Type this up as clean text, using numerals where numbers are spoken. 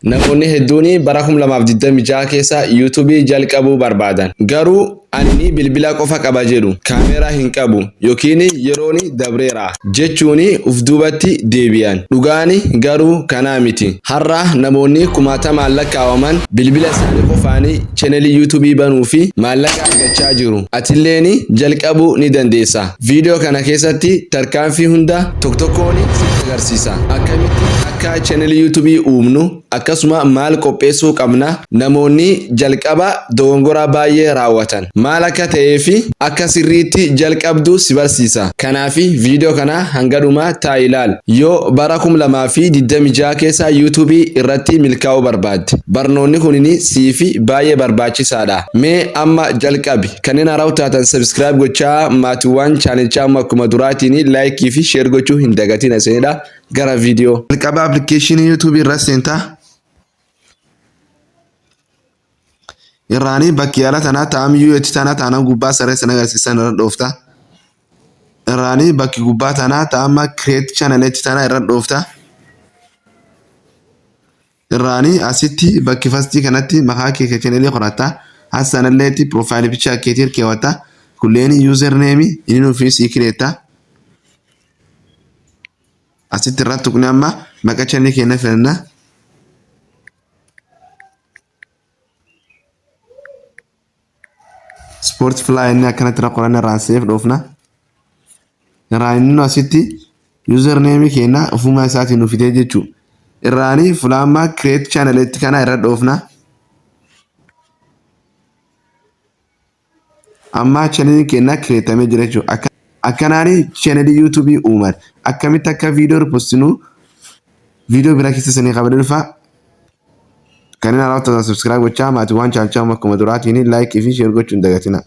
Namoonni hedduun bara 2026 keessa YouTube jalqabuu barbaadan. Garuu ani bilbila qofa qaba jedhu kaameraa hin qabu yookiin yeroon dabreera jechuun uf duubatti deebi'an. Dhugaan garuu kanaa miti. Har'a namoonni kumaatamaan lakkaa'aman bilbila isaanii qofaan channelii YouTube banuu fi maallaqa argachaa jiru. Atilleen jalqabuu ni dandeessa. Viidiyoo kana keessatti tarkaanfii hunda tokkoon sitti agarsiisa. Akkamitti akka channelii YouTube uumnu akkasuma maal qopheessuu qabna namoonni jalqaba dogongora baay'ee raawwatan. Maal akka ta'ee fi akka sirriitti jalqabdu si barsiisa. Kanaaf viidiyoo kana hanga dhumaa taa'ii ilaali. Yoo bara 2026 keessa YouTube irratti milkaa'uu barbaadde, barnoonni kunini siif baay'ee barbaachisaadha. Mee amma jalqabi. Kanneen haaraa taatan subscribe gochaa maatiiwwan chaanelichaa akkuma duraatiin like fi share gochuu hin dagatina seenidha. Gara viidiyoo. Jalqaba application YouTube irra seentaa. Irraanii bakki yaala tanaa taa'amyyuu itti tanaa taanaan gubbaa saree sana agarsiisan irra dhoofta. Irraanii bakki gubbaa tanaa taa'ama create channel itti tanaa irra dhoofta. Irraanii asitti bakki fastii kanatti maqaa kee channelii qoratta. As sanallee itti profile picture keetii keewwatta. Kulleen username inni nuufi sii kireetta. Asitti irratti tuqni amma maqaa channelii keenya filanna. Sport fly inni akkanatti irra qoranna irraan save dhoofna. Irraan inni asitti username keenya ofuma isaatiin nu fidee jechuudha. Irraanii fulaammaa create channel itti kana irra dhoofna. Amma channel keenya creatamee jira jechuudha. Akkanaanii channel YouTube uuman. Akkamitti akka viidiyoo postinu viidiyoo biraa keessa sanii qabadee dhufa. Kanneen haaraa ta'an subscribe gochaa maatiiwwan chaanichaa akkuma duraatiin like fi share gochuun dagatina.